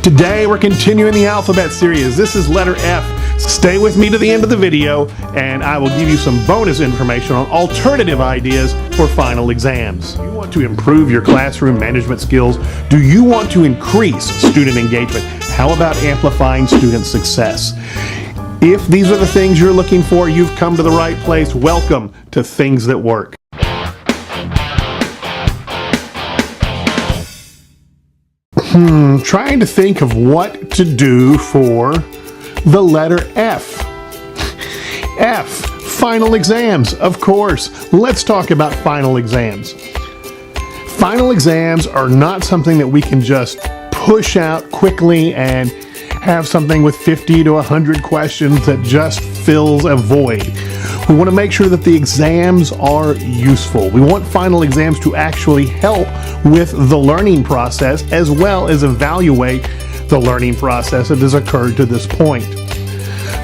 Today we're continuing the alphabet series. This is letter F. Stay with me to the end of the video and I will give you some bonus information on alternative ideas for final exams. Do you want to improve your classroom management skills? Do you want to increase student engagement? How about amplifying student success? If these are the things you're looking for, you've come to the right place. Welcome to Things That Work. Trying to think of what to do for the letter F. F, final exams, of course. Let's talk about final exams. Final exams are not something that we can just push out quickly and have something with 50 to 100 questions that just fills a void. We want to make sure that the exams are useful. We want final exams to actually help with the learning process as well as evaluate the learning process that has occurred to this point.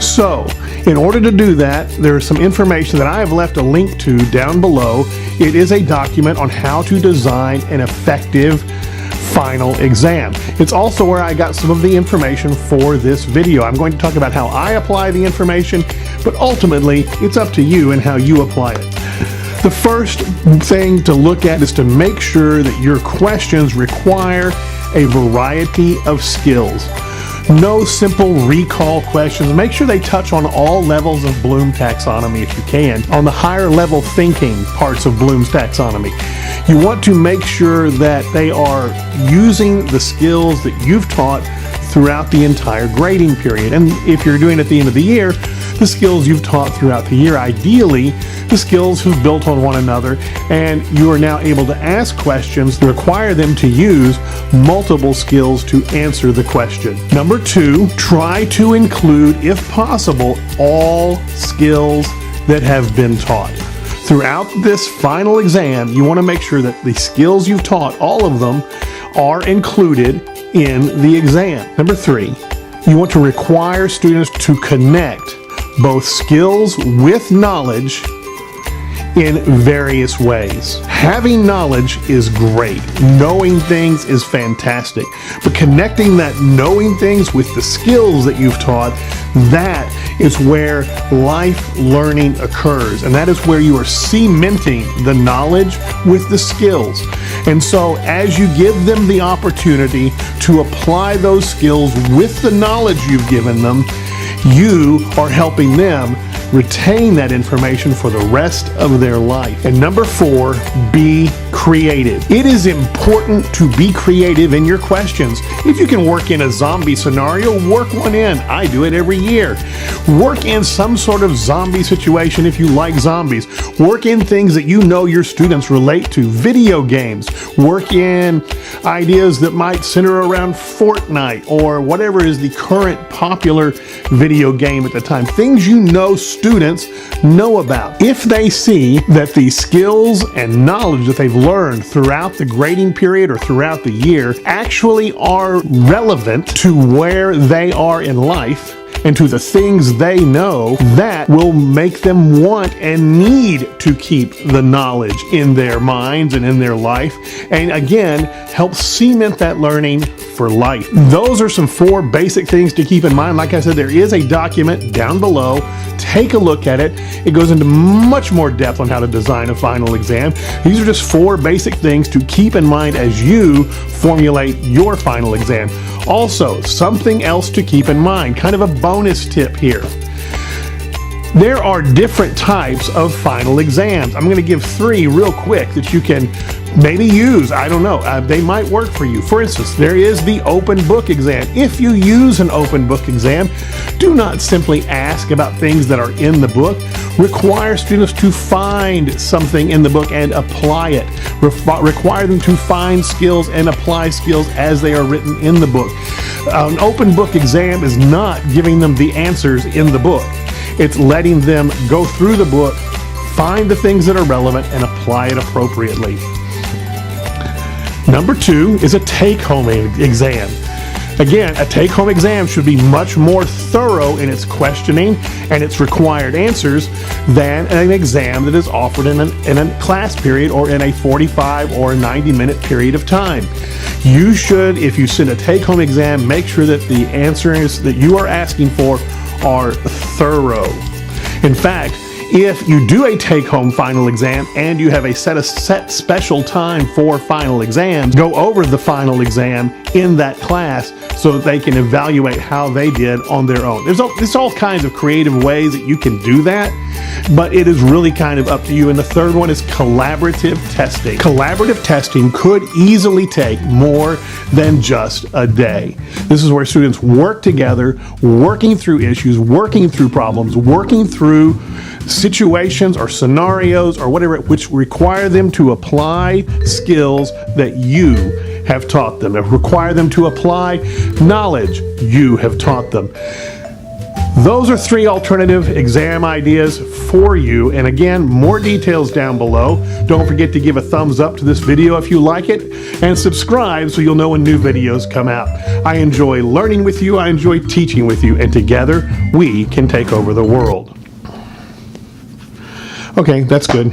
So, in order to do that, there's some information that I have left a link to down below. It is a document on how to design an effective final exam. It's also where I got some of the information for this video. I'm going to talk about how I apply the information, but ultimately it's up to you and how you apply it. The first thing to look at is to make sure that your questions require a variety of skills. No simple recall questions. Make sure they touch on all levels of Bloom taxonomy if you can, on the higher level thinking parts of Bloom's taxonomy. You want to make sure that they are using the skills that you've taught throughout the entire grading period. And if you're doing it at the end of the year, the skills you've taught throughout the year, ideally the skills who've built on one another, and you are now able to ask questions that require them to use multiple skills to answer the question. Number two, try to include, if possible, all skills that have been taught. Throughout this final exam, you want to make sure that the skills you've taught, all of them, are included in the exam. Number three, you want to require students to connect both skills with knowledge in various ways. Having knowledge is great. Knowing things is fantastic. But connecting that knowing things with the skills that you've taught, that is where life learning occurs. And that is where you are cementing the knowledge with the skills. And so as you give them the opportunity to apply those skills with the knowledge you've given them, you are helping them retain that information for the rest of their life. And number four, be creative. It is important to be creative in your questions. If you can work in a zombie scenario, work one in. I do it every year. Work in some sort of zombie situation if you like zombies. Work in things that you know your students relate to. Video games. Work in ideas that might center around Fortnite or whatever is the current popular video game at the time. Things you know students know about. If they see that the skills and knowledge that they've learned throughout the grading period or throughout the year actually are relevant to where they are in life and to the things they know, that will make them want and need to keep the knowledge in their minds and in their life, and again, help cement that learning for life. Those are some four basic things to keep in mind. Like I said, there is a document down below. Take a look at it. It goes into much more depth on how to design a final exam. These are just four basic things to keep in mind as you formulate your final exam. Also, something else to keep in mind, kind of a bonus tip here. There are different types of final exams. I'm going to give three real quick that you can maybe use. I don't know. They might work for you. For instance, there is the open book exam. If you use an open book exam, do not simply ask about things that are in the book. Require students to find something in the book and apply it. Require them to find skills and apply skills as they are written in the book. An open book exam is not giving them the answers in the book. It's letting them go through the book, find the things that are relevant, and apply it appropriately. Number two is a take-home exam. Again, a take-home exam should be much more thorough in its questioning and its required answers than an exam that is offered in a class period or in a 45 or 90-minute period of time. You should, if you send a take-home exam, make sure that the answers that you are asking for are thorough. In fact, if you do a take-home final exam and you have a set special time for final exams, go over the final exam in that class so that they can evaluate how they did on their own. There's all kinds of creative ways that you can do that, but it is really kind of up to you. And the third one is collaborative testing. Collaborative testing could easily take more than just a day. This is where students work together, working through issues, working through problems, working through situations or scenarios or whatever, which require them to apply skills that you have taught them, require them to apply knowledge you have taught them. Those are 3 alternative exam ideas for you. And again, more details down below. Don't forget to give a thumbs up to this video if you like it, and subscribe so you'll know when new videos come out. I enjoy learning with you, I enjoy teaching with you, and together we can take over the world. Okay, that's good.